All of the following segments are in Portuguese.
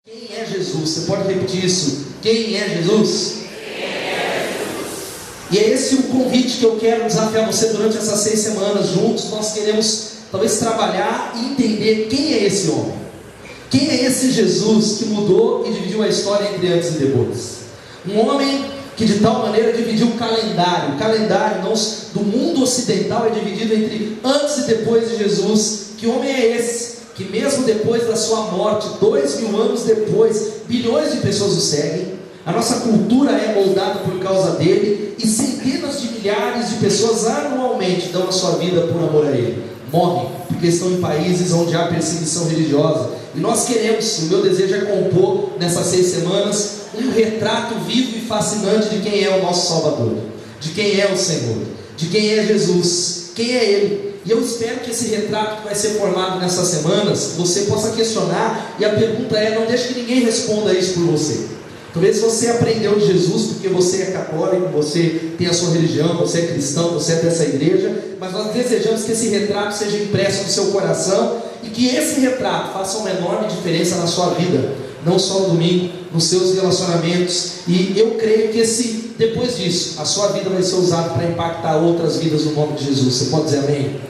Quem é Jesus? Você pode repetir isso? Quem é Jesus? E é esse o convite que eu quero desafiar você durante essas 6 semanas. Juntos nós queremos talvez trabalhar e entender quem é esse homem. Quem é esse Jesus que mudou e dividiu a história entre antes e depois? Um homem que de tal maneira dividiu o calendário. O calendário do mundo ocidental é dividido entre antes e depois de Jesus. Que homem é esse? Que mesmo depois da sua morte, 2000 anos depois, bilhões de pessoas o seguem. A nossa cultura é moldada por causa dele, e centenas de milhares de pessoas anualmente dão a sua vida por amor a ele. Morrem porque estão em países onde há perseguição religiosa. E nós queremos, o meu desejo é compor nessas 6 semanas um retrato vivo e fascinante de quem é o nosso Salvador, de quem é o Senhor, de quem é Jesus, quem é Ele. E eu espero que esse retrato que vai ser formado nessas semanas, você possa questionar, e a pergunta é: não deixe que ninguém responda isso por você. Talvez você aprendeu de Jesus porque você é católico, você tem a sua religião, você é cristão, você é dessa igreja, mas nós desejamos que esse retrato seja impresso no seu coração, e que esse retrato faça uma enorme diferença na sua vida, não só no domingo, nos seus relacionamentos. E eu creio que depois disso, a sua vida vai ser usada para impactar outras vidas no nome de Jesus. Você pode dizer amém?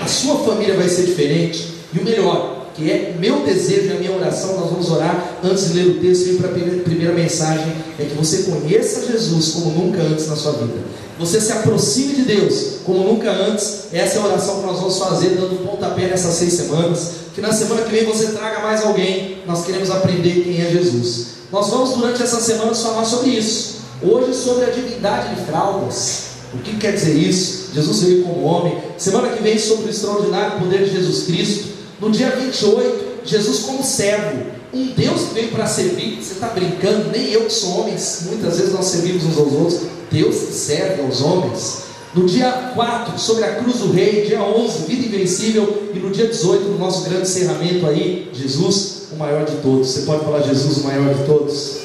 A sua família vai ser diferente, e o melhor, que é meu desejo e a minha oração, nós vamos orar antes de ler o texto e ir para a primeira mensagem, é que você conheça Jesus como nunca antes na sua vida, você se aproxime de Deus como nunca antes. Essa é a oração que nós vamos fazer, dando um pontapé nessas 6 semanas, que na semana que vem você traga mais alguém. Nós queremos aprender quem é Jesus. Nós vamos durante essas semanas falar sobre isso, hoje sobre a divindade de fraldas. O que quer dizer isso? Jesus veio como homem. Semana que vem sobre o extraordinário poder de Jesus Cristo. No dia 28, Jesus como servo, um Deus que veio para servir. Você está brincando? Nem eu que sou homem, muitas vezes nós servimos uns aos outros. Deus que serve aos homens. No dia 4, sobre a cruz do rei. Dia 11, vida invencível. E no dia 18, no nosso grande encerramento aí, Jesus, o maior de todos. Você pode falar Jesus, o maior de todos?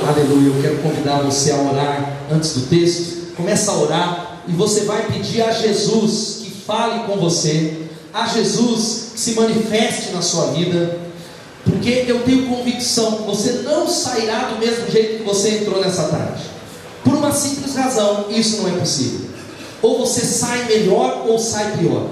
Aleluia. Eu quero convidar você a orar antes do texto. Começa a orar e você vai pedir a Jesus que fale com você, a Jesus que se manifeste na sua vida, porque eu tenho convicção que você não sairá do mesmo jeito que você entrou nessa tarde, por uma simples razão: isso não é possível. Ou você sai melhor ou sai pior.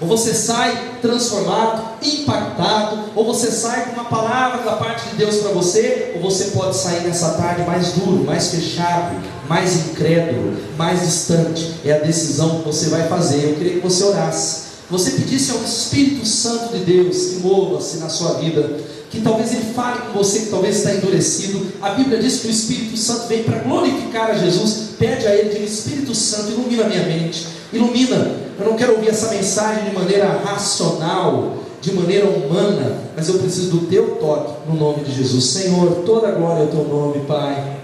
Ou você sai transformado, impactado, ou você sai com uma palavra da parte de Deus para você, ou você pode sair nessa tarde mais duro, mais fechado, mais incrédulo, mais distante. É a decisão que você vai fazer. Eu queria que você orasse, você pedisse ao Espírito Santo de Deus que mova-se na sua vida, que talvez Ele fale com você, que talvez está endurecido. A Bíblia diz que o Espírito Santo vem para glorificar a Jesus. Pede a Ele, diga: Espírito Santo, ilumina a minha mente, ilumina. Eu não quero ouvir essa mensagem de maneira racional, de maneira humana, mas eu preciso do Teu toque, no nome de Jesus. Senhor, toda a glória é o Teu nome, Pai.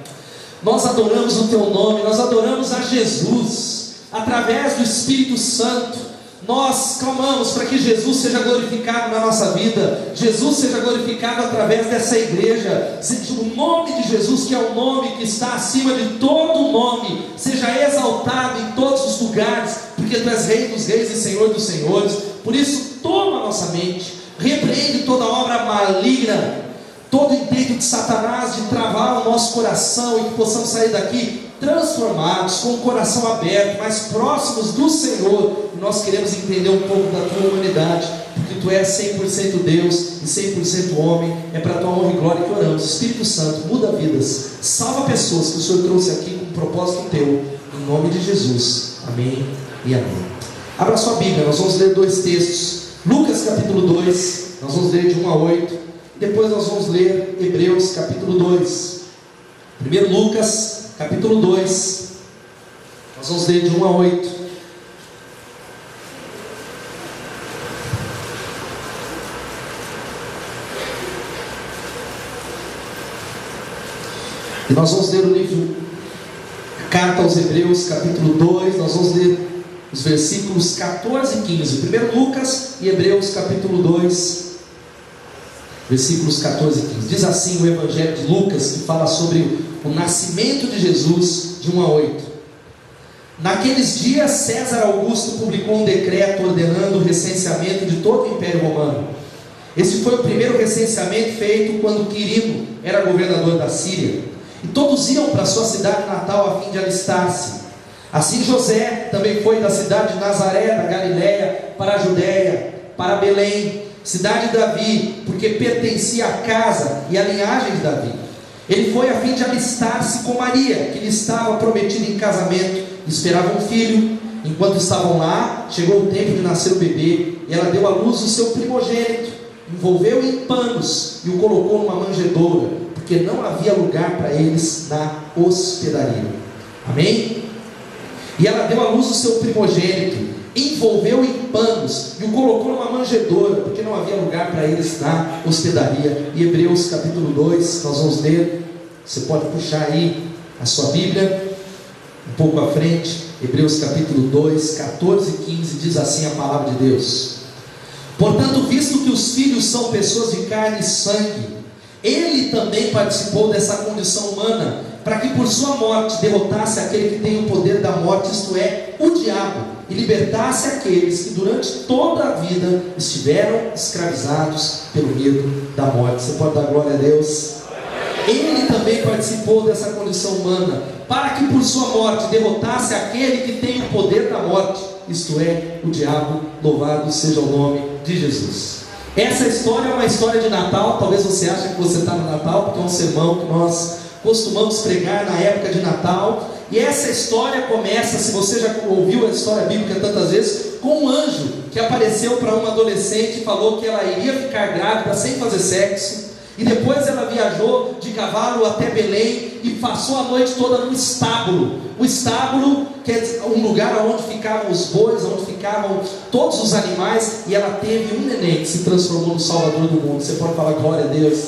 Nós adoramos o Teu nome, nós adoramos a Jesus, através do Espírito Santo. Nós clamamos para que Jesus seja glorificado na nossa vida, Jesus seja glorificado através dessa igreja. O nome de Jesus, que é o nome que está acima de todo nome, seja exaltado em todos os lugares, porque Tu és Rei dos reis e Senhor dos senhores. Por isso, toma a nossa mente, repreende toda obra maligna, todo intento de Satanás de travar o nosso coração, e que possamos sair daqui transformados, com o coração aberto, mais próximos do Senhor. E nós queremos entender um pouco da Tua humanidade, porque Tu és 100% Deus e 100% homem. É para a Tua honra e glória que oramos. Espírito Santo, muda vidas, salva pessoas que o Senhor trouxe aqui com um propósito Teu, em nome de Jesus, amém e amém. Abra sua Bíblia, nós vamos ler 2 textos. Lucas capítulo 2, nós vamos ler de 1 a 8, depois nós vamos ler Hebreus capítulo 2. Primeiro Lucas capítulo 2, nós vamos ler de 1 a 8. E nós vamos ler o livro Carta aos Hebreus, capítulo 2, nós vamos ler os versículos 14 e 15. Primeiro Lucas e Hebreus, capítulo 2, versículos 14 e 15. Diz assim o Evangelho de Lucas, que fala sobre o nascimento de Jesus, de 1 a 8. Naqueles dias, César Augusto publicou um decreto ordenando o recenseamento de todo o Império Romano. Esse foi o primeiro recenseamento feito quando Quirino era governador da Síria. E todos iam para sua cidade natal a fim de alistar-se. Assim José também foi da cidade de Nazaré, da Galiléia, para a Judéia, para Belém, cidade de Davi, porque pertencia à casa e à linhagem de Davi. Ele foi a fim de alistar-se com Maria, que lhe estava prometida em casamento, esperava um filho. Enquanto estavam lá, chegou o tempo de nascer o bebê, e ela deu à luz o seu primogênito, envolveu-o em panos e o colocou numa manjedoura, porque não havia lugar para eles na hospedaria. Amém? E ela deu à luz o seu primogênito, envolveu-o em panos e o colocou numa manjedoura, porque não havia lugar para eles na hospedaria. E Hebreus capítulo 2, nós vamos ler. Você pode puxar aí a sua Bíblia um pouco à frente. Hebreus capítulo 2, 14 e 15, diz assim a palavra de Deus: portanto, visto que os filhos são pessoas de carne e sangue, ele também participou dessa condição humana, para que por sua morte derrotasse aquele que tem o poder da morte, isto é, o diabo, e libertasse aqueles que durante toda a vida estiveram escravizados pelo medo da morte. Você pode dar glória a Deus? Ele também participou dessa condição humana, para que por sua morte derrotasse aquele que tem o poder da morte, isto é, o diabo. Louvado seja o nome de Jesus. Essa história é uma história de Natal. Talvez você ache que você está no Natal, porque é um sermão que nós costumamos pregar na época de Natal. E essa história começa, se você já ouviu a história bíblica tantas vezes, com um anjo que apareceu para uma adolescente e falou que ela iria ficar grávida sem fazer sexo. E depois ela viajou de cavalo até Belém e passou a noite toda no estábulo. O estábulo, que é um lugar onde ficavam os bois, onde ficavam todos os animais. E ela teve um neném que se transformou no Salvador do mundo. Você pode falar glória a Deus?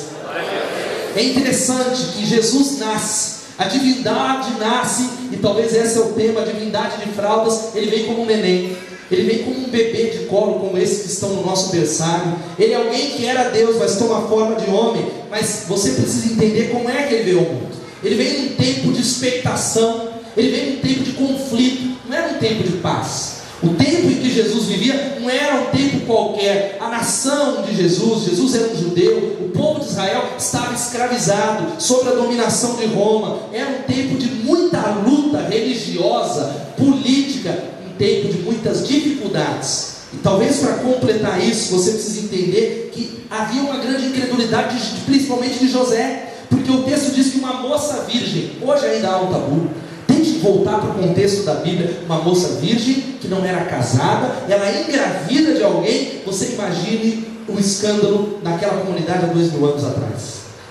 É interessante que Jesus nasce, a divindade nasce, e talvez esse é o tema, a divindade de fraldas. Ele vem como um neném, ele vem como um bebê de colo, como esses que estão no nosso berçário. Ele é alguém que era Deus, mas toma forma de homem. Mas você precisa entender como é que ele veio ao mundo. Ele veio num tempo de expectação, ele veio num tempo de conflito, não era um tempo de paz. O tempo em que Jesus vivia não era um tempo qualquer. A nação de Jesus, Jesus era um judeu, o povo de Israel estava escravizado sob a dominação de Roma. Era um tempo de muita luta religiosa, política, um tempo de muitas dificuldades. E talvez para completar isso, você precisa entender que havia uma grande incredulidade, principalmente de José, porque o texto diz que uma moça virgem, hoje ainda há um tabu. Tente voltar para o contexto da Bíblia. Uma moça virgem que não era casada, ela engravida de alguém. Você imagine o escândalo naquela comunidade há 2000 anos atrás.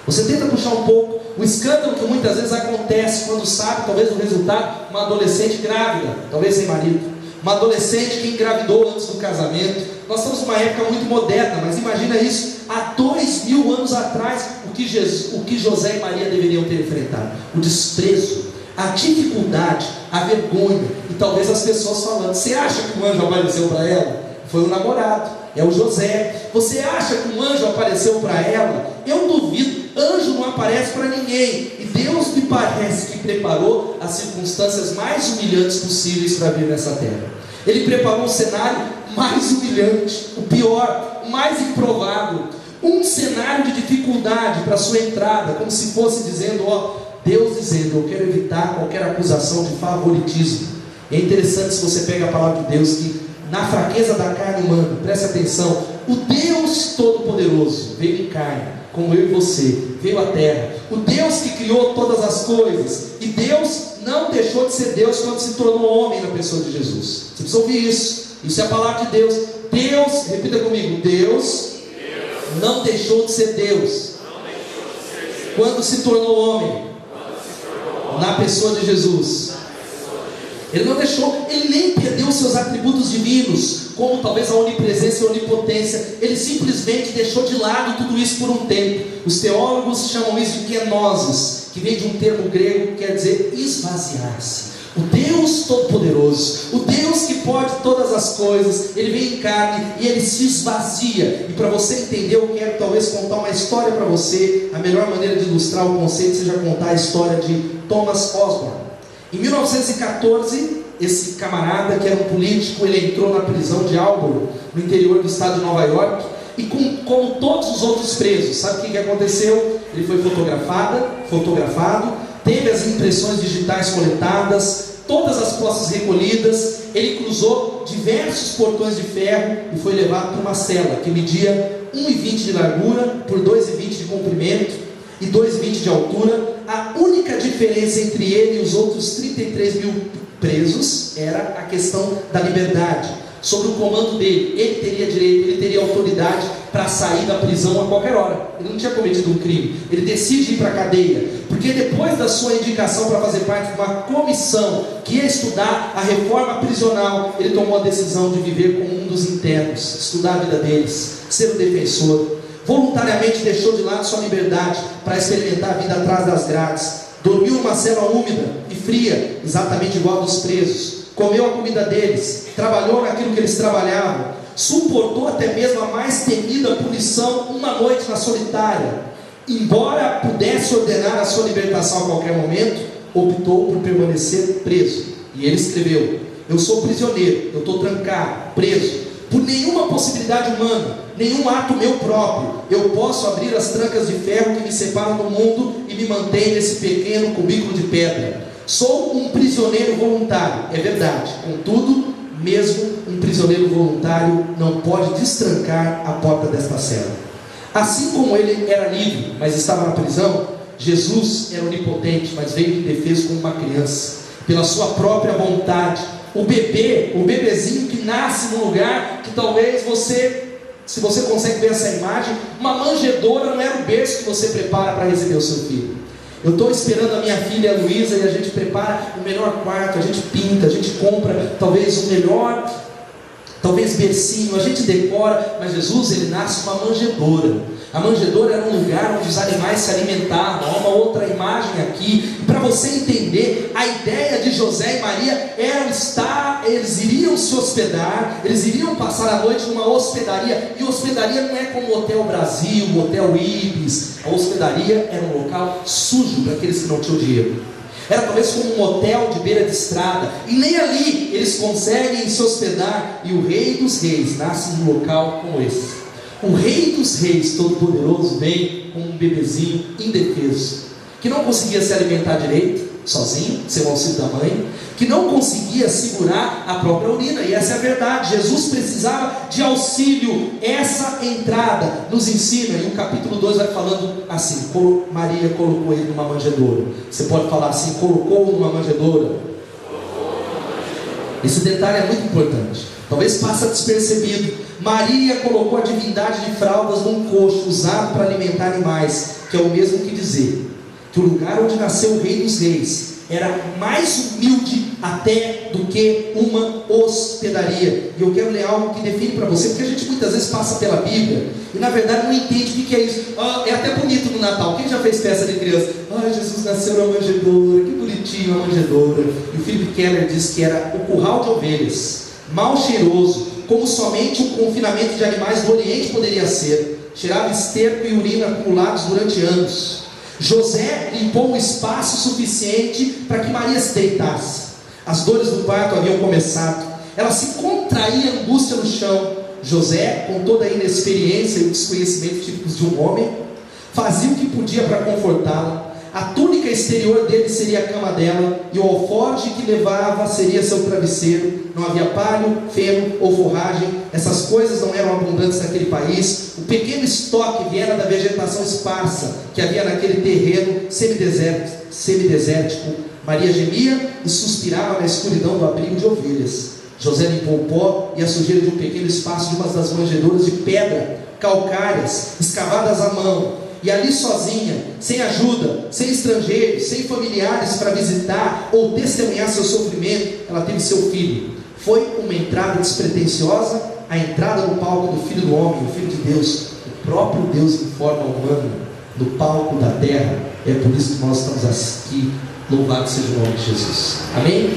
Você tenta puxar um pouco o escândalo que muitas vezes acontece quando sabe, talvez o resultado, uma adolescente grávida, talvez sem marido, uma adolescente que engravidou antes do casamento. Nós estamos numa época muito moderna, mas imagina isso há 2000 anos atrás, o que José e Maria deveriam ter enfrentado: o desprezo, a dificuldade, a vergonha. E talvez as pessoas falando: você acha que um anjo apareceu para ela? Foi o namorado, é o José. Você acha que um anjo apareceu para ela? Eu duvido. Anjo não aparece para ninguém. E Deus me parece que preparou as circunstâncias mais humilhantes possíveis para vir nessa terra. Ele preparou um cenário mais humilhante, o pior, o mais improvável, um cenário de dificuldade para a sua entrada, como se fosse dizendo, Deus dizendo: eu quero evitar qualquer acusação de favoritismo. É interessante, se você pega a palavra de Deus, que na fraqueza da carne humana, preste atenção, o Deus Todo-Poderoso veio em carne, como eu e você, veio à terra. O Deus que criou todas as coisas. E Deus não deixou de ser Deus quando se tornou homem na pessoa de Jesus. Você precisa ouvir isso. Isso é a palavra de Deus. Deus, repita comigo: Deus não deixou de ser Deus quando se tornou homem na pessoa de Jesus. Ele não deixou, ele nem perdeu os seus atributos divinos, como talvez a onipresença e a onipotência. Ele simplesmente deixou de lado tudo isso por um tempo. Os teólogos chamam isso de kenosis, que vem de um termo grego que quer dizer esvaziar-se. O Deus Todo-Poderoso, o Deus que pode todas as coisas, ele vem em carne e ele se esvazia. E para você entender, eu quero talvez contar uma história para você. A melhor maneira de ilustrar o conceito seja contar a história de Thomas Osborne. Em 1914, esse camarada, que era um político, ele entrou na prisão de Alboro, no interior do estado de Nova York. E como todos os outros presos, sabe o que aconteceu? Ele foi fotografado, teve as impressões digitais coletadas, todas as posses recolhidas. Ele cruzou diversos portões de ferro e foi levado para uma cela que media 1,20 de largura por 2,20 de comprimento e 2,20 de altura. A única diferença entre ele e os outros 33 mil presos era a questão da liberdade. Sob o comando dele, ele teria direito, ele teria autoridade para sair da prisão a qualquer hora. Ele não tinha cometido um crime, ele decide ir para a cadeia, porque depois da sua indicação para fazer parte de uma comissão que ia estudar a reforma prisional, ele tomou a decisão de viver como um dos internos, estudar a vida deles, ser o defensor. Voluntariamente deixou de lado sua liberdade para experimentar a vida atrás das grades. Dormiu numa cela úmida e fria, exatamente igual a dos presos. Comeu a comida deles, trabalhou naquilo que eles trabalhavam, suportou até mesmo a mais temida punição, uma noite na solitária. Embora pudesse ordenar a sua libertação a qualquer momento, optou por permanecer preso. E ele escreveu: eu sou prisioneiro, eu estou trancado, preso, por nenhuma possibilidade humana, nenhum ato meu próprio, eu posso abrir as trancas de ferro que me separam do mundo e me mantém nesse pequeno cubículo de pedra. Sou um prisioneiro voluntário, é verdade. Contudo, mesmo um prisioneiro voluntário não pode destrancar a porta desta cela. Assim como ele era livre, mas estava na prisão, Jesus era onipotente, mas veio indefeso como uma criança, pela sua própria vontade. O bebezinho que nasce num lugar que talvez você, se você consegue ver essa imagem, uma manjedoura não era o berço que você prepara para receber o seu filho. Eu estou esperando a minha filha Luísa e a gente prepara o melhor quarto, a gente pinta, a gente compra talvez o melhor, talvez bercinho, a gente decora, mas Jesus, ele nasce numa manjedoura. A manjedoura era um lugar onde os animais se alimentavam. Há uma outra imagem aqui, para você entender, a ideia de José e Maria era eles iriam se hospedar, eles iriam passar a noite numa hospedaria, e hospedaria não é como o Hotel Brasil, o Hotel Ibis. A hospedaria era um local sujo para aqueles que não tinham dinheiro. Era talvez como um hotel de beira de estrada, e nem ali eles conseguem se hospedar. E o Rei dos Reis nasce num local como esse. O Rei dos Reis Todo-Poderoso vem com um bebezinho indefeso, que não conseguia se alimentar direito, sozinho, sem o auxílio da mãe, que não conseguia segurar a própria urina. E essa é a verdade, Jesus precisava de auxílio. Essa entrada nos ensina, e o capítulo 2 vai falando assim: Maria colocou ele numa manjedoura. Você pode falar assim: colocou numa manjedoura. Esse detalhe é muito importante, talvez passe despercebido. Maria colocou a divindade de fraldas num coxo usado para alimentar animais, que é o mesmo que dizer que o lugar onde nasceu o Rei dos Reis era mais humilde até do que uma hospedaria. E eu quero ler algo que define para você, porque a gente muitas vezes passa pela Bíblia e na verdade não entende o que é isso. É até bonito no Natal. Quem já fez festa de criança? Jesus nasceu na manjedoura, que bonitinho a manjedoura. E o Philip Keller diz que era o curral de ovelhas, mal cheiroso, como somente um confinamento de animais do Oriente poderia ser. Cheirava esterco e urina acumulados durante anos. José limpou um espaço suficiente para que Maria se deitasse. As dores do parto haviam começado. Ela se contraía em angústia no chão. José, com toda a inexperiência e o desconhecimento típicos de um homem, fazia o que podia para confortá-la. A túnica exterior dele seria a cama dela, e o alforje que levava seria seu travesseiro. Não havia palho, feno ou forragem. Essas coisas não eram abundantes naquele país. O pequeno estoque viera da vegetação esparsa que havia naquele terreno semidesértico. Maria gemia e suspirava na escuridão do abrigo de ovelhas. José limpou o pó e a sujeira de um pequeno espaço de uma das manjedouras de pedra calcárias, escavadas à mão. E ali sozinha, sem ajuda, sem estrangeiros, sem familiares para visitar ou testemunhar seu sofrimento, ela teve seu filho. Foi uma entrada despretensiosa, a entrada no palco do Filho do Homem, o Filho de Deus, o próprio Deus em forma humana, no palco da terra. É por isso que nós estamos aqui. Louvado seja o nome de Jesus. Amém?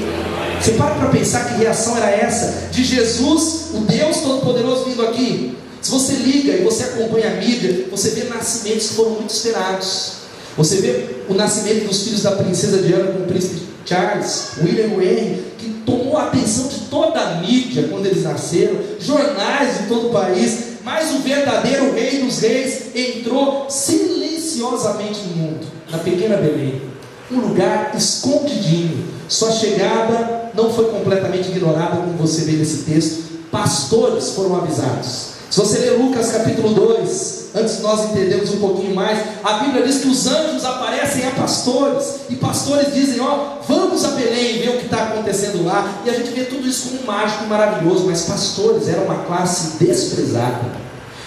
Você para pensar que reação era essa de Jesus, o Deus Todo-Poderoso, vindo aqui. Se você liga e você acompanha a mídia, você vê nascimentos que foram muito esperados. Você vê o nascimento dos filhos da princesa Diana com o príncipe Charles, William e Henry, que tomou a atenção de toda a mídia quando eles nasceram, jornais de todo o país. mas o verdadeiro Rei dos Reis entrou silenciosamente no mundo, na pequena Belém, um lugar escondidinho. Sua chegada não foi completamente ignorada, como você vê nesse texto. Pastores foram avisados. Se você ler Lucas capítulo 2, antes de nós entendermos um pouquinho mais, a Bíblia diz que os anjos aparecem a pastores, e pastores dizem: ó, vamos a Belém ver o que está acontecendo lá. E a gente vê tudo isso como mágico e maravilhoso, mas pastores eram uma classe desprezada,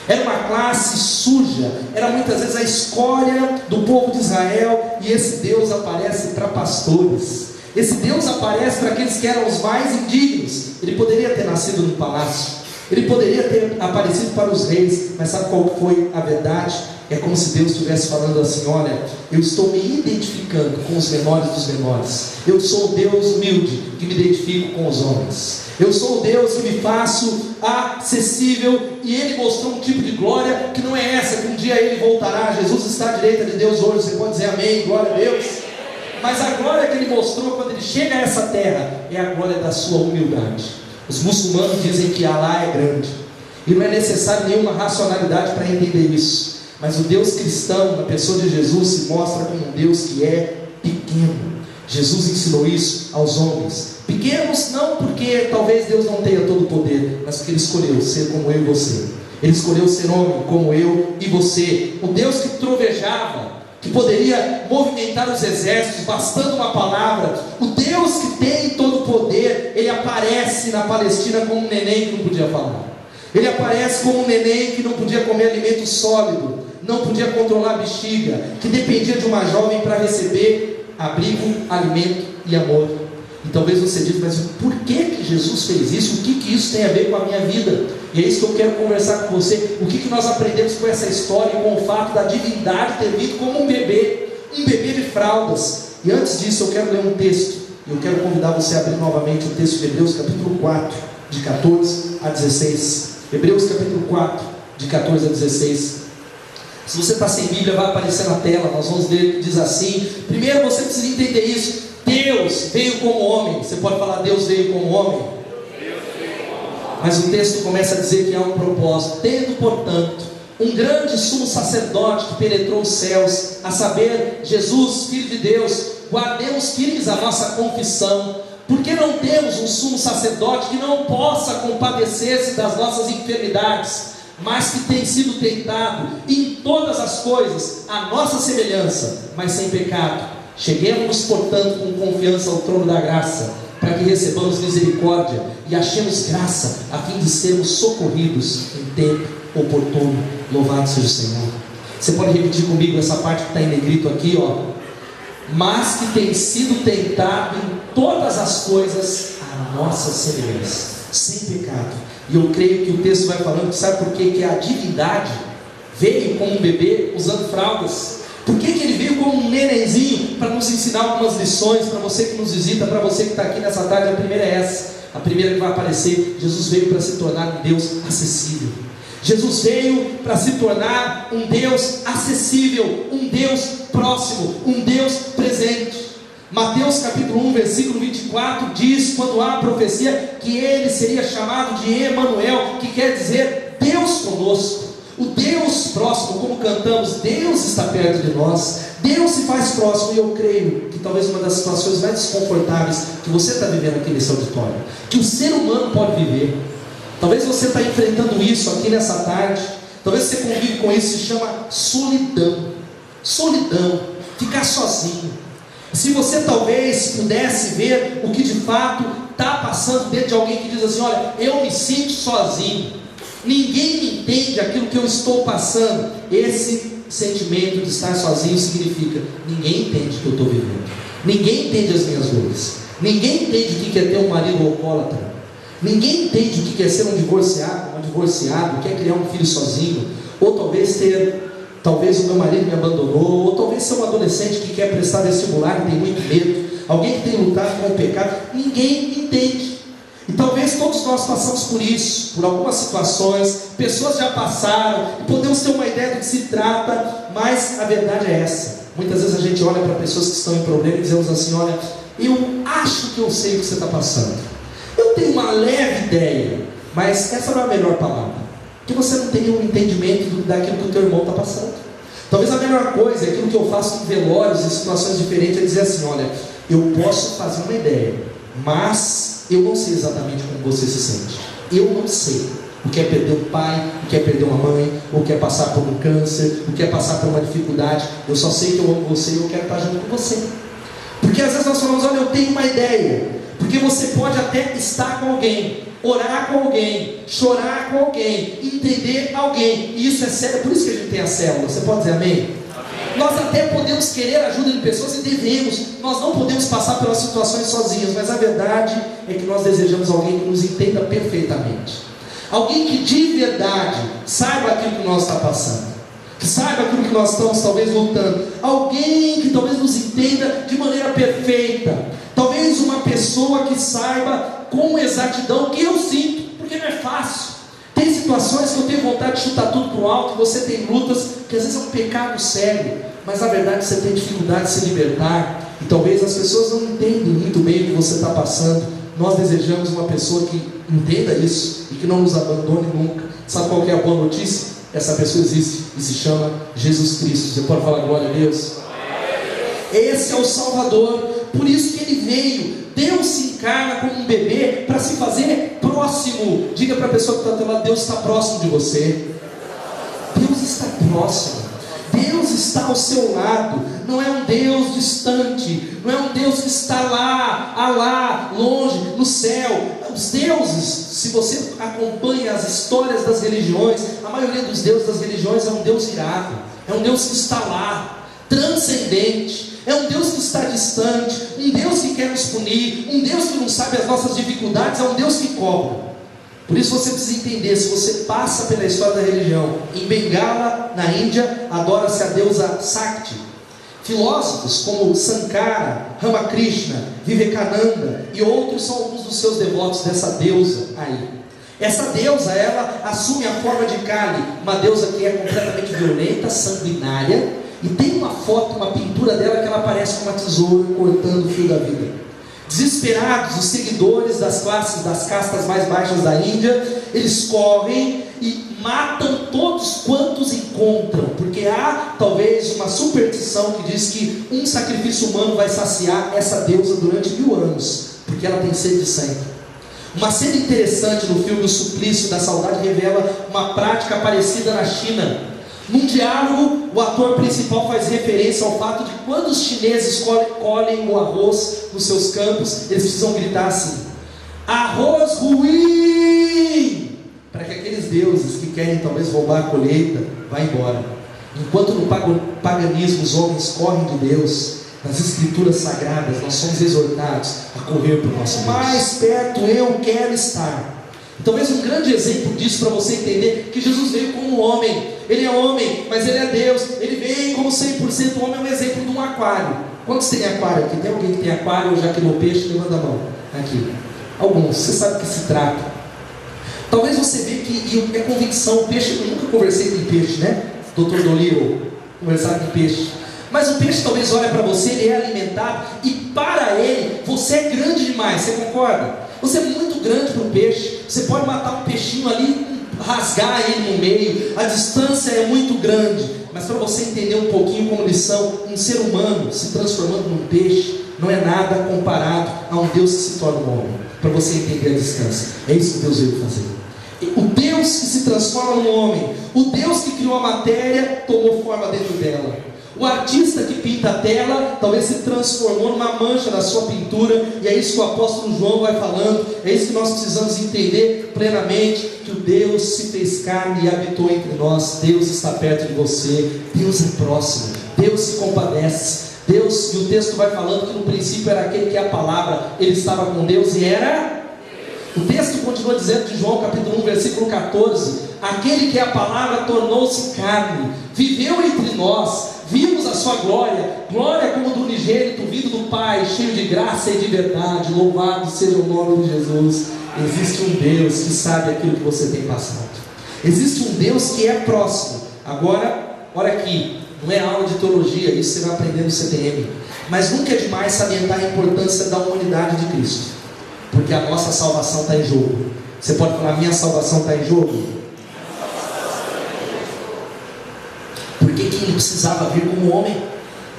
era uma classe suja, era muitas vezes a escória do povo de Israel. E esse Deus aparece para pastores, esse Deus aparece para aqueles que eram os mais indignos. Ele poderia ter nascido no palácio, ele poderia ter aparecido para os reis, mas sabe qual foi a verdade? É como se Deus estivesse falando assim: olha, eu estou me identificando com os menores dos menores. Eu sou o Deus humilde que me identifico com os homens. Eu sou o Deus que me faço acessível. E Ele mostrou um tipo de glória que não é essa, que um dia Ele voltará. Jesus está à direita de Deus hoje, você pode dizer amém, glória a Deus. Mas a glória que Ele mostrou quando Ele chega a essa terra é a glória da sua humildade. Os muçulmanos dizem que Alá é grande, e não é necessário nenhuma racionalidade para entender isso. Mas o Deus cristão, na pessoa de Jesus, se mostra como um Deus que é pequeno. Jesus ensinou isso aos homens. Pequenos não porque talvez Deus não tenha todo o poder, mas porque Ele escolheu ser como eu e você. Ele escolheu ser homem como eu e você. O Deus que trovejava, que poderia movimentar os exércitos, bastando uma palavra. O Deus que tem todo o poder, Ele aparece na Palestina como um neném que não podia falar. Ele aparece como um neném que não podia comer alimento sólido, não podia controlar a bexiga, que dependia de uma jovem para receber abrigo, alimento e amor. E talvez você diga: mas por que Jesus fez isso? O que isso tem a ver com a minha vida? E é isso que eu quero conversar com você. O que nós aprendemos com essa história e com o fato da divindade ter vindo como um bebê de fraldas. E antes disso eu quero ler um texto. Eu quero convidar você a abrir novamente o texto de Hebreus capítulo 4, de 14 a 16. Hebreus capítulo 4, de 14 a 16. Se você está sem Bíblia, vai aparecer na tela. Nós vamos ler que diz assim. Primeiro você precisa entender isso: Deus veio como homem. Você pode falar: Deus veio como homem? Mas o texto começa a dizer que há um propósito. Tendo, portanto, um grande sumo sacerdote que penetrou os céus, a saber, Jesus, Filho de Deus, guardemos firmes a nossa confissão. Porque não temos um sumo sacerdote que não possa compadecer-se das nossas enfermidades, mas que tem sido tentado em todas as coisas à nossa semelhança, mas sem pecado. Cheguemos, portanto, com confiança ao trono da graça, para que recebamos misericórdia e achemos graça, a fim de sermos socorridos em tempo oportuno. Louvado seja o Senhor. Você pode repetir comigo essa parte que está em negrito aqui, ó. Mas que tem sido tentado em todas as coisas à nossa semelhança, sem pecado. E eu creio que o texto vai falando, sabe por quê? Que a divindade veio como um bebê usando fraldas. Por que ele veio como um nenenzinho? Para nos ensinar algumas lições. Para você que nos visita, para você que está aqui nessa tarde, a primeira é essa. A primeira que vai aparecer: Jesus veio para se tornar um Deus acessível. Jesus veio para se tornar um Deus acessível, um Deus próximo, um Deus presente. Mateus capítulo 1, versículo 24 diz, quando há a profecia, que ele seria chamado de Emanuel, que quer dizer Deus conosco. O Deus próximo, como cantamos, Deus está perto de nós, Deus se faz próximo. E eu creio que talvez uma das situações mais desconfortáveis que você está vivendo aqui nesse auditório, que o ser humano pode viver, talvez você está enfrentando isso aqui nessa tarde, talvez você convive com isso, se chama solidão. Solidão, ficar sozinho. Se você talvez pudesse ver o que de fato está passando dentro de alguém que diz assim: olha, eu me sinto sozinho, ninguém me entende aquilo que eu estou passando. Esse sentimento de estar sozinho significa: ninguém entende o que eu estou vivendo, ninguém entende as minhas dores, ninguém entende o que é ter um marido alcoólatra, ninguém entende o que é ser um divorciado, quer criar um filho sozinho, ou talvez o meu marido me abandonou, ou talvez ser um adolescente que quer prestar vestibular e tem muito medo, alguém que tem lutado com o pecado. Ninguém me entende. E talvez todos nós passamos por isso, por algumas situações, pessoas já passaram, e podemos ter uma ideia do que se trata, mas a verdade é essa. Muitas vezes a gente olha para pessoas que estão em problema e dizemos assim: olha, eu acho que eu sei o que você está passando, eu tenho uma leve ideia, mas essa não é a melhor palavra. Porque você não tem um entendimento daquilo que o teu irmão está passando. Talvez a melhor coisa, aquilo que eu faço em velórios, em situações diferentes, é dizer assim: olha, eu posso fazer uma ideia, mas eu não sei exatamente como você se sente. Eu não sei o que é perder um pai, o que é perder uma mãe, o que é passar por um câncer, o que é passar por uma dificuldade. Eu só sei que eu amo você e eu quero estar junto com você. Porque às vezes nós falamos: olha, eu tenho uma ideia. Porque você pode até estar com alguém, orar com alguém, chorar com alguém, entender alguém, e isso é sério. Por isso que a gente tem a célula. Você pode dizer amém? Amém. Nós até podemos querer a ajuda de pessoas e devemos. Nós não podemos passar pelas situações sozinhos, mas a verdade é que nós desejamos alguém que nos entenda perfeitamente, alguém que de verdade saiba aquilo que nós estamos passando, que saiba aquilo que nós estamos talvez lutando, alguém que talvez nos entenda de maneira perfeita, talvez uma pessoa que saiba com exatidão o que eu sinto, porque não é fácil. Tem situações que eu tenho vontade de chutar tudo para o alto, você tem lutas que às vezes é um pecado sério, mas na verdade você tem dificuldade de se libertar, e talvez as pessoas não entendam muito bem o que você está passando. Nós desejamos uma pessoa que entenda isso e que não nos abandone nunca. Sabe qual que é a boa notícia? Essa pessoa existe e se chama Jesus Cristo. Você pode falar glória a Deus? Esse é o Salvador. Por isso que Ele veio. Deus se encarna como um bebê para se fazer próximo. Diga para a pessoa que está ao teu lado: Deus está próximo de você. Deus está próximo. Deus está ao seu lado. Não é um Deus distante, não é um Deus que está lá, longe, no céu. Os deuses, se você acompanha as histórias das religiões, a maioria dos deuses das religiões é um Deus irado, é um Deus que está lá, transcendente, é um Deus que está distante, um Deus que quer nos punir, um Deus que não sabe as nossas dificuldades, é um Deus que cobra. Por isso você precisa entender, se você passa pela história da religião, em Bengala, na Índia, adora-se a deusa Shakti. Filósofos como Sankara, Ramakrishna, Vivekananda e outros são alguns dos seus devotos dessa deusa aí. Essa deusa, ela assume a forma de Kali, uma deusa que é completamente violenta, sanguinária, e tem uma foto, uma pintura dela que ela parece com uma tesoura cortando o fio da vida. Desesperados, os seguidores das castas mais baixas da Índia, eles correm e matam todos quantos encontram, porque há talvez uma superstição que diz que um sacrifício humano vai saciar essa deusa durante 1000 anos, porque ela tem sede de sangue. Uma cena interessante no filme O Suplício da Saudade revela uma prática parecida na China. Num diálogo, o ator principal faz referência ao fato de que quando os chineses colhem o arroz nos seus campos, eles precisam gritar assim: arroz ruim! Para que aqueles deuses que querem talvez roubar a colheita vá embora. Enquanto no paganismo os homens correm de Deus, nas escrituras sagradas nós somos exortados a correr para o nosso Deus. Mais perto eu quero estar. Talvez um grande exemplo disso para você entender que Jesus veio como homem. Ele é homem, mas Ele é Deus. Ele veio como 100% homem. É um exemplo de um aquário. Quantos tem aquário aqui? Tem alguém que tem aquário ou já criou peixe? Levanta a mão. Aqui. Alguns. Você sabe do que se trata. Talvez você veja que é convicção. Peixe, eu nunca conversei com peixe, né? Dr. Dolittle, conversar com peixe. Mas o peixe talvez olha para você, ele é alimentado, e para ele, você é grande demais. Você concorda? Você é muito grande para o peixe. Você pode matar um peixinho ali, rasgar ele no meio. A distância é muito grande. Mas para você entender um pouquinho como lição, um ser humano se transformando num peixe não é nada comparado a um Deus que se torna um homem. Para você entender a distância. É isso que Deus veio fazer. O Deus que se transforma num homem, o Deus que criou a matéria, tomou forma dentro dela. O artista que pinta a tela talvez se transformou numa mancha na sua pintura, e é isso que o apóstolo João vai falando. É isso que nós precisamos entender plenamente, que o Deus se fez carne e habitou entre nós. Deus está perto de você, Deus é próximo, Deus se compadece. Deus, e o texto vai falando que no princípio era aquele que é a palavra, ele estava com Deus e era... O texto continua dizendo de João capítulo 1 versículo 14: aquele que é a palavra tornou-se carne, viveu entre nós, vimos a sua glória, glória como do unigênito vindo do Pai, cheio de graça e de verdade. Louvado seja o nome de Jesus. Existe um Deus que sabe aquilo que você tem passado. Existe um Deus que é próximo. Agora, olha aqui, não é aula de teologia, isso você vai aprender no CTM, mas nunca é demais salientar a importância da humanidade de Cristo, porque a nossa salvação está em jogo. Você pode falar: minha salvação está em jogo? que ele precisava vir como homem?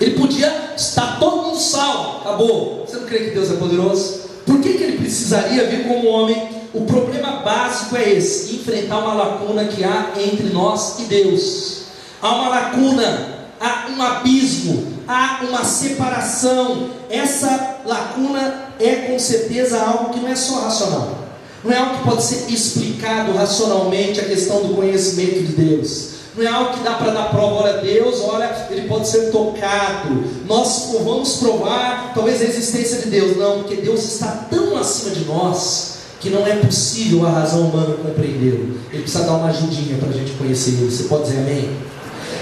Ele podia estar todo mundo salvo, acabou. Você não crê que Deus é poderoso? Por que ele precisaria vir como homem? O problema básico é esse: enfrentar uma lacuna que há entre nós e Deus. Há uma lacuna, há um abismo, há uma separação. Essa lacuna é com certeza algo que não é só racional, não é algo que pode ser explicado racionalmente, a questão do conhecimento de Deus. Não é algo que dá para dar prova, olha Deus, olha, ele pode ser tocado, nós vamos provar talvez a existência de Deus. Não, porque Deus está tão acima de nós que não é possível a razão humana compreendê-lo. Ele precisa dar uma ajudinha para a gente conhecer ele. Você pode dizer amém?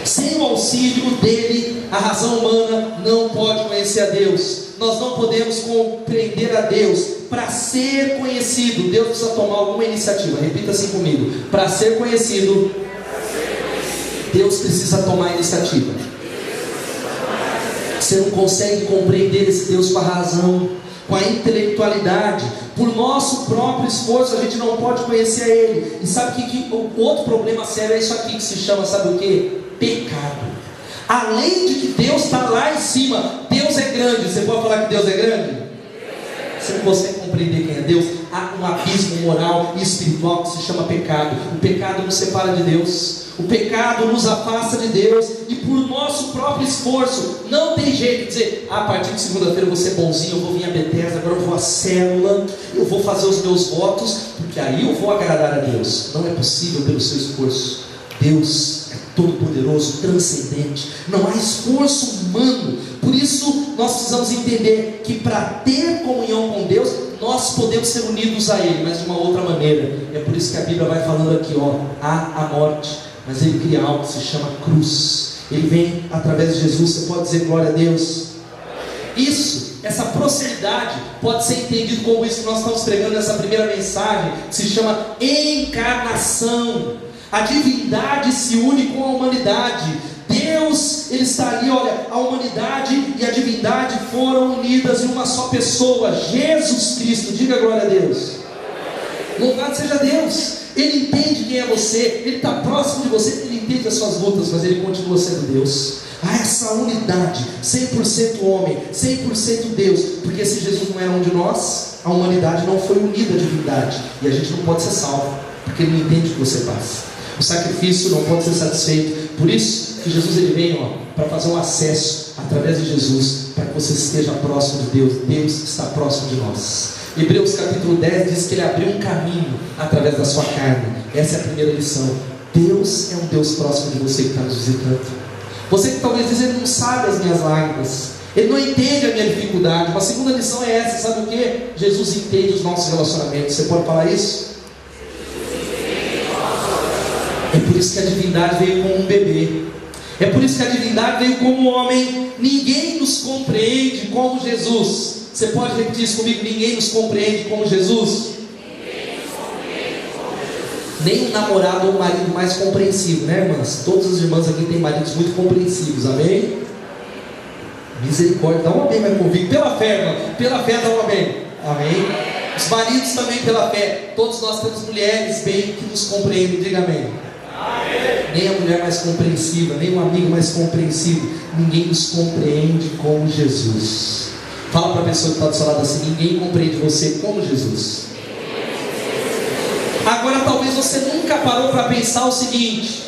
Sem o auxílio dele, a razão humana não pode conhecer a Deus. Nós não podemos compreender a Deus. Para ser conhecido, Deus precisa tomar alguma iniciativa. Repita assim comigo: para ser conhecido, Deus precisa tomar iniciativa. Você não consegue compreender esse Deus com a razão, com a intelectualidade. Por nosso próprio esforço a gente não pode conhecer a Ele. E sabe que o outro problema sério é isso aqui que se chama, sabe o que? Pecado. Além de que Deus está lá em cima, Deus é grande. Você pode falar que Deus é grande? Você não consegue compreender quem é Deus. Há um abismo moral e espiritual que se chama pecado. O pecado nos separa de Deus, o pecado nos afasta de Deus. E por nosso próprio esforço, não tem jeito de dizer: a partir de segunda-feira eu vou ser bonzinho, eu vou vir a Bethesda, agora eu vou à célula, eu vou fazer os meus votos, porque aí eu vou agradar a Deus. Não é possível pelo seu esforço. Deus é todo-poderoso, transcendente, não há esforço humano. Por isso nós precisamos entender que para ter comunhão com Deus, nós podemos ser unidos a Ele, mas de uma outra maneira. É por isso que a Bíblia vai falando aqui, há a morte, mas Ele cria algo que se chama cruz. Ele vem através de Jesus. Você pode dizer glória a Deus? Isso, essa proximidade pode ser entendido como isso que nós estamos pregando nessa primeira mensagem, que se chama encarnação. A divindade se une com a humanidade. Deus, Ele está ali, olha, a humanidade e a divindade foram unidas em uma só pessoa, Jesus Cristo. Diga glória a Deus. Louvado seja Deus. Ele entende quem é você, Ele está próximo de você, Ele entende as suas lutas, mas Ele continua sendo Deus. Há essa unidade, 100% homem, 100% Deus. Porque se Jesus não era um de nós, a humanidade não foi unida à divindade, e a gente não pode ser salvo, porque Ele não entende o que você passa. O sacrifício não pode ser satisfeito. Por isso que Jesus ele vem para fazer um acesso através de Jesus, para que você esteja próximo de Deus. Deus está próximo de nós. Hebreus capítulo 10 diz que Ele abriu um caminho através da sua carne. Essa é a primeira lição. Deus é um Deus próximo de você que está nos visitando. Você que talvez diz: Ele não sabe as minhas lágrimas, Ele não entende a minha dificuldade. Uma segunda lição é essa, sabe o que? Jesus entende os nossos relacionamentos. Você pode falar isso? É por isso que a divindade veio como um bebê. É por isso que a divindade veio como um homem. Ninguém nos compreende como Jesus. Você pode repetir isso comigo? Ninguém nos compreende como Jesus. Nem um namorado ou um marido mais compreensivo, né, irmãs? Todas as irmãs aqui têm maridos muito compreensivos, amém? Misericórdia, dá um amém mais convicto. Pela fé, irmã, pela fé dá um amém. Amém? Os maridos também pela fé. Todos nós temos mulheres bem que nos compreendem, diga amém. Nem a mulher mais compreensiva, nem o amigo mais compreensivo, ninguém nos compreende como Jesus. Fala para a pessoa que está do seu lado assim: ninguém compreende você como Jesus. Agora talvez você nunca parou para pensar o seguinte: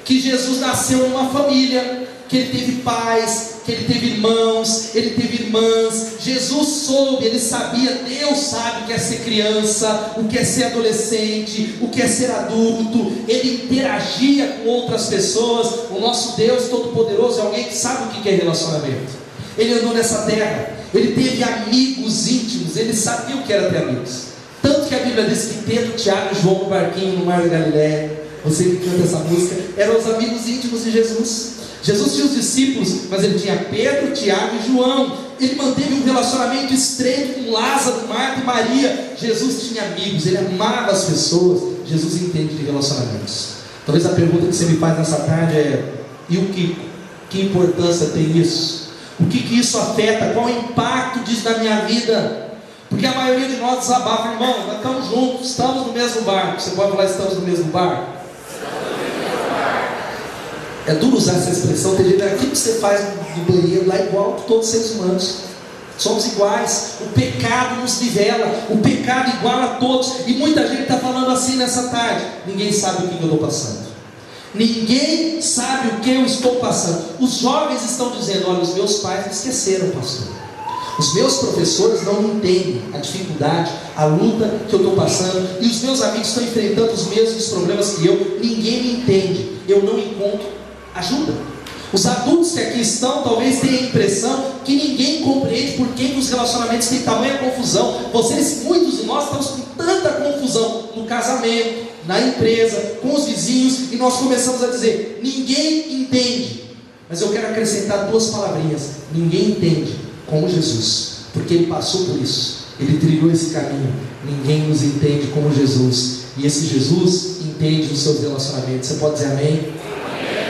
que Jesus nasceu numa família, que Ele teve pais, que Ele teve irmãos, Ele teve irmãs. Jesus soube, Ele sabia, Deus sabe o que é ser criança, o que é ser adolescente, o que é ser adulto. Ele interagia com outras pessoas. O nosso Deus Todo-Poderoso é alguém que sabe o que é relacionamento. Ele andou nessa terra, Ele teve amigos íntimos, Ele sabia o que era ter amigos. Tanto que a Bíblia diz que Pedro, Tiago e João no barquinho no mar da Galileia, você que canta essa música, eram os amigos íntimos de Jesus. Jesus tinha os discípulos, mas Ele tinha Pedro, Tiago e João. Ele manteve um relacionamento estreito com Lázaro, Marta e Maria. Jesus tinha amigos, Ele amava as pessoas. Jesus entende de relacionamentos. Talvez a pergunta que você me faz nessa tarde é: e o que? Que importância tem isso? O que isso afeta? Qual o impacto disso na minha vida? Porque a maioria de nós desabafa: irmão, nós estamos juntos, estamos no mesmo barco. Você pode falar: estamos no mesmo barco? É duro usar essa expressão, tem gente, aquilo que você faz no banheiro lá é igual a todos os seres humanos. Somos iguais, o pecado nos nivela, o pecado iguala a todos. E muita gente está falando assim nessa tarde: ninguém sabe o que eu estou passando, ninguém sabe o que eu estou passando. Os jovens estão dizendo: olha, os meus pais me esqueceram, pastor, os meus professores não entendem a dificuldade, a luta que eu estou passando, e os meus amigos estão enfrentando os mesmos problemas que eu, ninguém me entende, eu não encontro ajuda. Os adultos que aqui estão talvez tenham a impressão que ninguém compreende por que os relacionamentos têm tamanha confusão. Muitos de nós estamos com tanta confusão no casamento, na empresa, com os vizinhos, e nós começamos a dizer: ninguém entende. Mas eu quero acrescentar duas palavrinhas: ninguém entende como Jesus, porque Ele passou por isso, Ele trilhou esse caminho. Ninguém nos entende como Jesus, e esse Jesus entende os seus relacionamentos. Você pode dizer amém?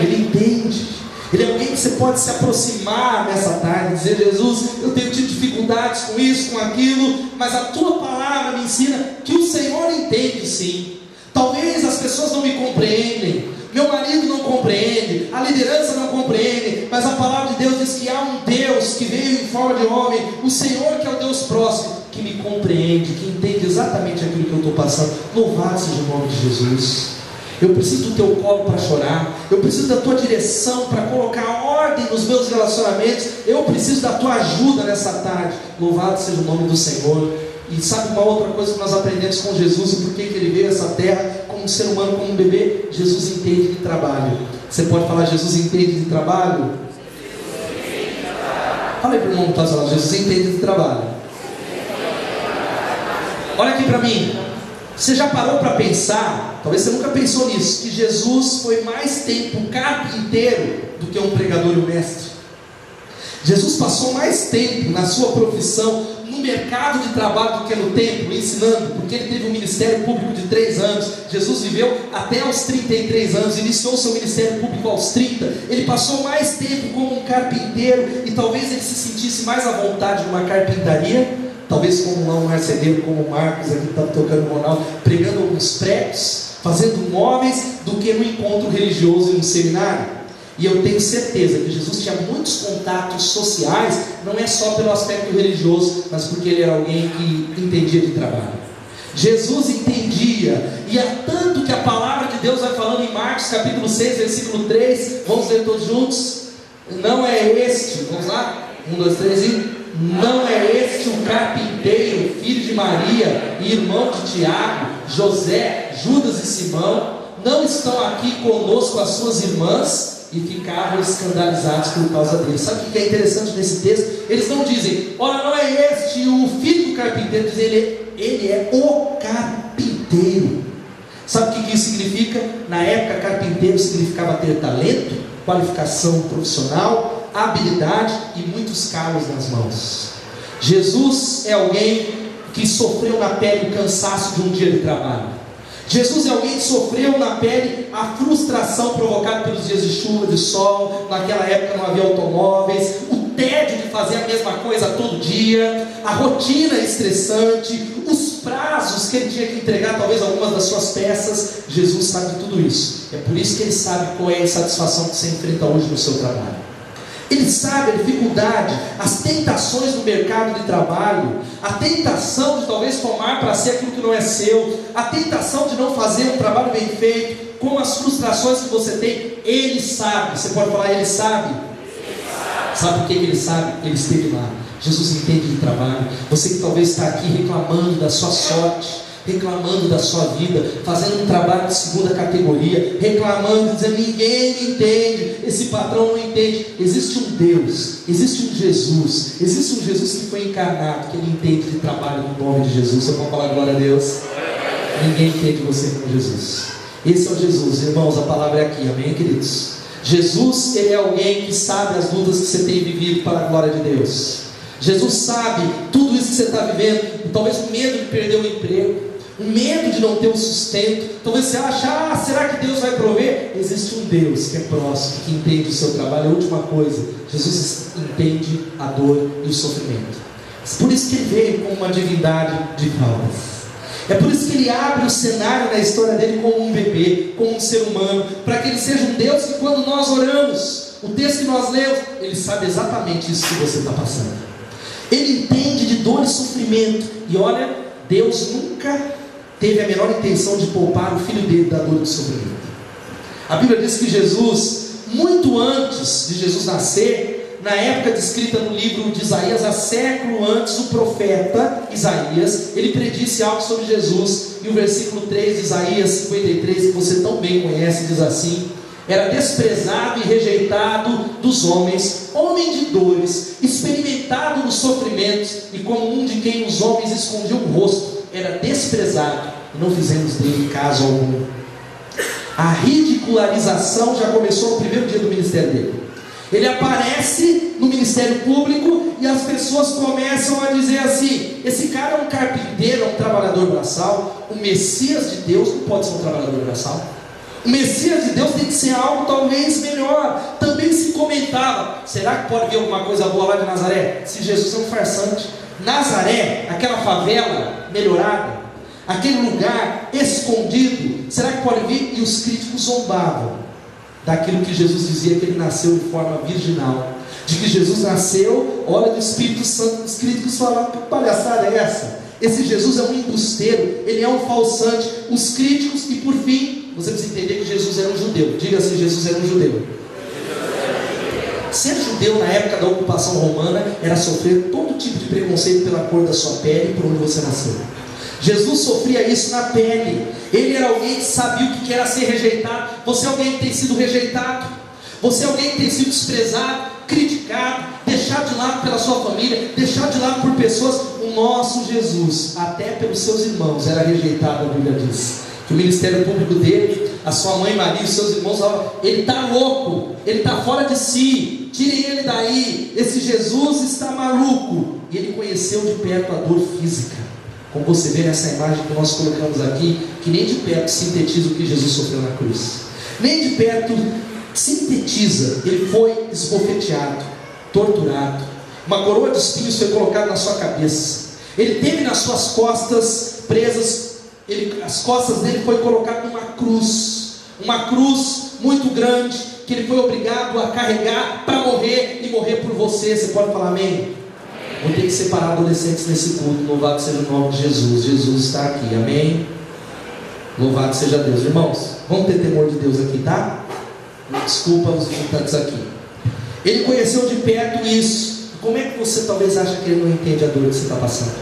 Ele entende. Ele é alguém que você pode se aproximar nessa tarde e dizer: Jesus, eu tenho tido dificuldades com isso, com aquilo, mas a tua palavra me ensina que o Senhor entende sim. Talvez as pessoas não me compreendem, meu marido não compreende, a liderança não compreende, mas a palavra de Deus diz que há um Deus que veio em forma de homem, o Senhor, que é o Deus próximo, que me compreende, que entende exatamente aquilo que eu estou passando. Louvado seja o nome de Jesus. Eu preciso do teu colo para chorar, eu preciso da tua direção para colocar ordem nos meus relacionamentos, eu preciso da tua ajuda nessa tarde. Louvado seja o nome do Senhor. E sabe uma outra coisa que nós aprendemos com Jesus, e por que ele veio a essa terra como um ser humano, como um bebê? Jesus entende de trabalho. Você pode falar: Jesus entende de trabalho? Fala aí para o irmão que está falando: Jesus entende de trabalho. Olha aqui para mim. Você já parou para pensar, talvez você nunca pensou nisso, que Jesus foi mais tempo carpinteiro do que um pregador e um mestre? Jesus passou mais tempo na sua profissão, no mercado de trabalho, do que no templo, ensinando, porque ele teve um ministério público de 3 anos. Jesus viveu até aos 33 anos, iniciou seu ministério público aos 30. Ele passou mais tempo como um carpinteiro, e talvez ele se sentisse mais à vontade numa carpintaria, talvez como um marceneiro, como o Marcos aqui está tocando no Ronaldo, pregando alguns pregos, fazendo móveis, do que no encontro religioso em um seminário. E eu tenho certeza que Jesus tinha muitos contatos sociais, não é só pelo aspecto religioso, mas porque ele era alguém que entendia de trabalho. Jesus entendia, e há tanto que a palavra de Deus vai falando em Marcos capítulo 6, versículo 3, vamos ler todos juntos? Não é este, vamos lá? 1, 2, 3 e... não é este o carpinteiro, filho de Maria e irmão de Tiago, José, Judas e Simão? Não estão aqui conosco as suas irmãs? E ficaram escandalizados por causa dele. Sabe o que é interessante nesse texto? Eles não dizem: olha, não é este o filho do carpinteiro, dizem: ele é o carpinteiro. Sabe o que isso significa? Na época, carpinteiro significava ter talento, qualificação profissional, habilidade e muitos calos nas mãos. Jesus é alguém que sofreu na pele o cansaço de um dia de trabalho. Jesus é alguém que sofreu na pele a frustração provocada pelos dias de chuva, de sol. Naquela época não havia automóveis, o tédio de fazer a mesma coisa todo dia, a rotina estressante, os prazos que ele tinha que entregar talvez algumas das suas peças. Jesus sabe de tudo isso. É por isso que ele sabe qual é a insatisfação que você enfrenta hoje no seu trabalho. Ele sabe a dificuldade, as tentações do mercado de trabalho, a tentação de talvez tomar para si aquilo que não é seu, a tentação de não fazer um trabalho bem feito, como as frustrações que você tem. Ele sabe. Você pode falar: ele sabe? Sabe por que ele sabe? Ele esteve lá. Jesus entende de trabalho. Você que talvez está aqui reclamando da sua sorte, reclamando da sua vida, fazendo um trabalho de segunda categoria, reclamando, dizendo: ninguém me entende, esse patrão não entende. Existe um Deus, existe um Jesus que foi encarnado, que ele entende de trabalho no nome de Jesus. Você pode falar glória a Deus? Ninguém entende você como Jesus. Esse é o Jesus, irmãos, a palavra é aqui, amém, queridos? Jesus, ele é alguém que sabe as lutas que você tem vivido para a glória de Deus. Jesus sabe tudo isso que você está vivendo, talvez o medo de perder o emprego, o medo de não ter um sustento. Talvez você ache: será que Deus vai prover? Existe um Deus que é próximo, que entende o seu trabalho. A última coisa, Jesus entende a dor e o sofrimento. Por isso que ele veio como uma divindade de caudas. É por isso que ele abre o cenário na história dele como um bebê, como um ser humano, para que ele seja um Deus que quando nós oramos, o texto que nós lemos, ele sabe exatamente isso que você está passando. Ele entende de dor e sofrimento. E olha, Deus nunca teve a menor intenção de poupar o filho dele da dor e do sofrimento. A Bíblia diz que Jesus, muito antes de Jesus nascer, na época descrita no livro de Isaías, há século antes, o profeta Isaías, ele predisse algo sobre Jesus, e o versículo 3 de Isaías 53, que você tão bem conhece, diz assim: era desprezado e rejeitado dos homens, homem de dores, experimentado nos sofrimentos, e como um de quem os homens escondiam o rosto, era desprezado, e não fizemos dele caso algum. A ridicularização já começou no primeiro dia do ministério dele. Ele aparece no ministério público e as pessoas começam a dizer assim: esse cara é um carpinteiro, é um trabalhador braçal. O Messias de Deus não pode ser um trabalhador braçal. O Messias de Deus tem que ser algo talvez melhor. Também se comentava: será que pode vir alguma coisa boa lá de Nazaré? Se Jesus é um farsante. Nazaré, aquela favela melhorada, aquele lugar escondido, será que pode vir? E os críticos zombavam daquilo que Jesus dizia, que ele nasceu de forma virginal, de que Jesus nasceu, olha, do Espírito Santo. Os críticos falavam: que palhaçada é essa? Esse Jesus é um embusteiro, ele é um falsante. Os críticos, e por fim, você precisa entender que Jesus era um judeu. Diga assim: Jesus era um judeu. Ser judeu na época da ocupação romana era sofrer todo tipo de preconceito pela cor da sua pele e por onde você nasceu. Jesus sofria isso na pele. Ele era alguém que sabia o que era ser rejeitado. Você é alguém que tem sido rejeitado. Você é alguém que tem sido desprezado, criticado, deixado de lado pela sua família, deixado de lado por pessoas. O nosso Jesus, até pelos seus irmãos, era rejeitado. A Bíblia diz que o ministério público dele, a sua mãe Maria e os seus irmãos falavam: ele está louco, ele está fora de si, tirem ele daí, esse Jesus está maluco. E ele conheceu de perto a dor física, como você vê nessa imagem que nós colocamos aqui, que nem de perto sintetiza o que Jesus sofreu na cruz. Nem de perto sintetiza. Ele foi esbofeteado, torturado, uma coroa de espinhos foi colocada na sua cabeça, ele teve nas suas costas presas, as costas dele foi colocado numa cruz muito grande, que ele foi obrigado a carregar para morrer, e morrer por você. Você pode falar amém? Vou ter que separar adolescentes nesse culto. Louvado seja o nome de Jesus. Jesus está aqui, amém? Louvado seja Deus. Irmãos, vamos ter temor de Deus aqui, tá? Desculpa os visitantes aqui. Ele conheceu de perto isso. Como é que você talvez acha que ele não entende a dor que você está passando?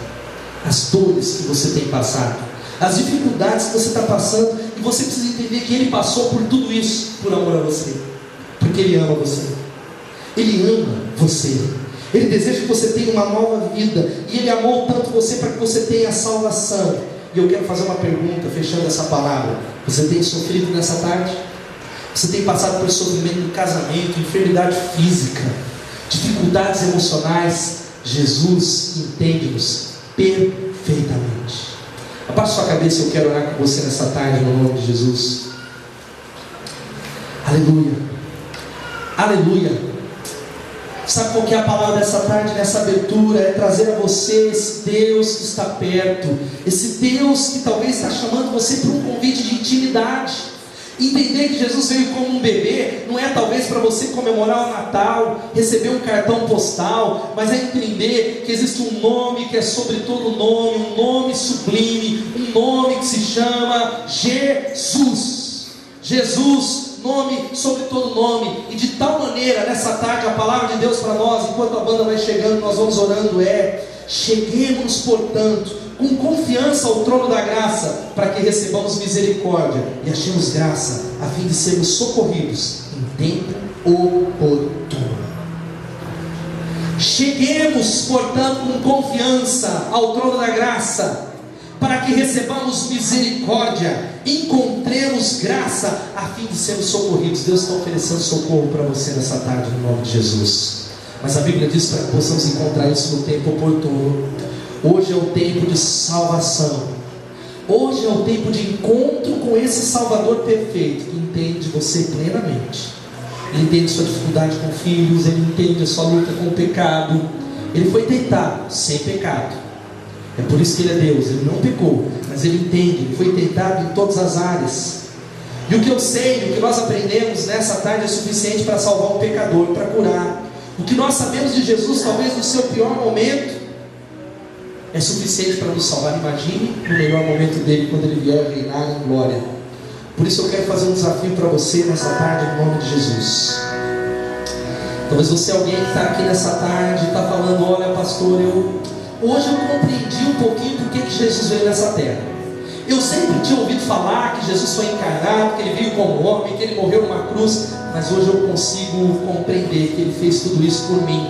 As dores que você tem passado, as dificuldades que você está passando, e você precisa entender que ele passou por tudo isso por amor a você, porque ele ama você. Ele ama você. Ele deseja que você tenha uma nova vida, e ele amou tanto você para que você tenha salvação. E eu quero fazer uma pergunta, fechando essa palavra: você tem sofrido nessa tarde? Você tem passado por sofrimento no casamento, enfermidade física, dificuldades emocionais? Jesus entende-nos perfeitamente. Abaixe sua cabeça, eu quero orar com você nessa tarde, no nome de Jesus. Aleluia, aleluia. Sabe qual que é a palavra dessa tarde, nessa abertura? É trazer a você esse Deus que está perto, esse Deus que talvez está chamando você para um convite de intimidade. Entender que Jesus veio como um bebê não é talvez para você comemorar o Natal, receber um cartão postal, mas é entender que existe um nome que é sobre todo nome, um nome sublime, um nome que se chama Jesus. Jesus, nome sobre todo nome. E de tal maneira, nessa tarde, a palavra de Deus para nós, enquanto a banda vai chegando, nós vamos orando, cheguemos, portanto, com confiança ao trono da graça, para que recebamos misericórdia e achemos graça, a fim de sermos socorridos em tempo oportuno. Cheguemos, portanto, com confiança ao trono da graça, para que recebamos misericórdia, encontremos graça, a fim de sermos socorridos. Deus está oferecendo socorro para você nessa tarde, no nome de Jesus. Mas a Bíblia diz para que possamos encontrar isso no tempo oportuno. Hoje é o tempo de salvação. Hoje é o tempo de encontro com esse Salvador perfeito, que entende você plenamente. Ele entende sua dificuldade com filhos, ele entende a sua luta com o pecado. Ele foi tentado sem pecado. É por isso que ele é Deus, ele não pecou, mas mas ele entende, ele foi tentado em todas as áreas. E o que eu sei, o que nós aprendemos nessa tarde é suficiente para salvar um pecador, para curar. O que nós sabemos de Jesus, talvez no seu pior momento, é suficiente para nos salvar. Imagine o melhor momento dele, quando ele vier reinar em glória. Por isso eu quero fazer um desafio para você nessa tarde, em nome de Jesus. Talvez você é alguém que está aqui nessa tarde e está falando: olha pastor, hoje eu compreendi um pouquinho por que Jesus veio nessa terra. Eu sempre tinha ouvido falar que Jesus foi encarnado, que ele veio como homem, que ele morreu numa cruz, mas hoje eu consigo compreender que ele fez tudo isso por mim,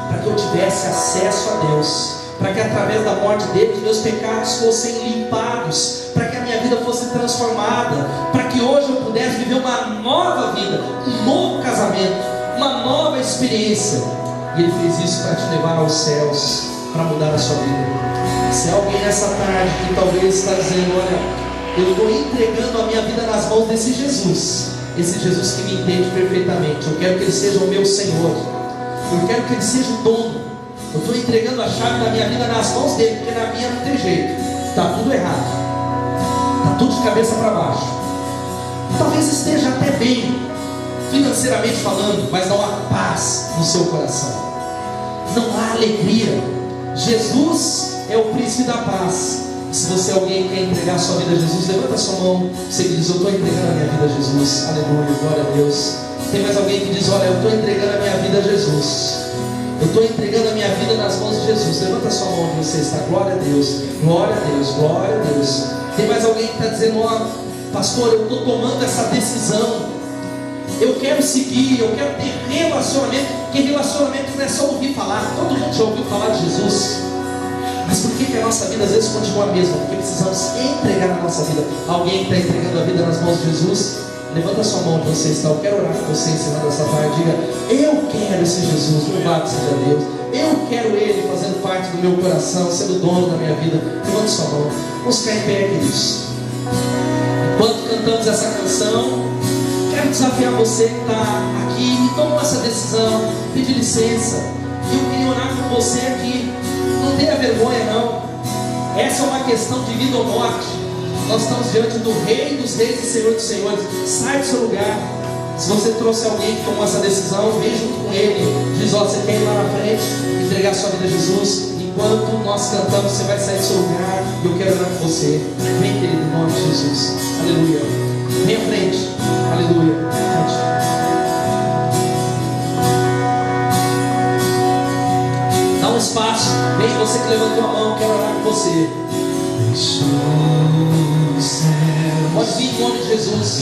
para que eu tivesse acesso a Deus, para que através da morte dele, os meus pecados fossem limpados, para que a minha vida fosse transformada, para que hoje eu pudesse viver uma nova vida, um novo casamento, uma nova experiência. E ele fez isso para te levar aos céus, para mudar a sua vida. Se há alguém nessa tarde que talvez está dizendo: olha, eu estou entregando a minha vida nas mãos desse Jesus, esse Jesus que me entende perfeitamente, eu quero que ele seja o meu Senhor, eu quero que ele seja o dono, eu estou entregando a chave da minha vida nas mãos dele, porque na minha não tem jeito, está tudo errado, está tudo de cabeça para baixo. Talvez esteja até bem financeiramente falando, mas não há paz no seu coração, não há alegria. Jesus é o príncipe da paz. Se você é alguém que quer entregar a sua vida a Jesus, levanta a sua mão. Você que diz: eu estou entregando a minha vida a Jesus. Aleluia, glória a Deus. Tem mais alguém que diz: olha, eu estou entregando a minha vida a Jesus, eu estou entregando a minha vida nas mãos de Jesus. Levanta a sua mão onde você está. Glória a Deus, glória a Deus, glória a Deus. Tem mais alguém que está dizendo: ó, pastor, eu estou tomando essa decisão, eu quero seguir, eu quero ter relacionamento. Porque relacionamento não é só ouvir falar. Todo mundo já ouviu falar de Jesus, mas por que a nossa vida às vezes continua a mesma? Porque precisamos entregar a nossa vida. Alguém que está entregando a vida nas mãos de Jesus, levanta a sua mão onde você está. Eu quero orar com você ensinando essa tarde. Diga: eu quero esse Jesus, louvado seja Deus. Eu quero Ele fazendo parte do meu coração, sendo dono da minha vida. Levanta a sua mão. Vamos ficar em pé, queridos. Enquanto cantamos essa canção, quero desafiar você que está aqui e tomou essa decisão, pedir licença. Eu queria orar com você aqui. Não tenha vergonha não. Essa é uma questão de vida ou morte. Nós estamos diante do Rei dos Reis e Senhor dos Senhores. Sai do seu lugar. Se você trouxe alguém que tomou essa decisão, vem junto com ele. Diz: ó, você quer ir lá na frente, entregar sua vida a Jesus. Enquanto nós cantamos, você vai sair do seu lugar. E eu quero orar com você. Vem, querido, em nome de Jesus. Aleluia. Vem à frente. Aleluia. Dá um espaço. Vem, você que levantou a mão, quero orar com você. Pode vir em nome de Jesus.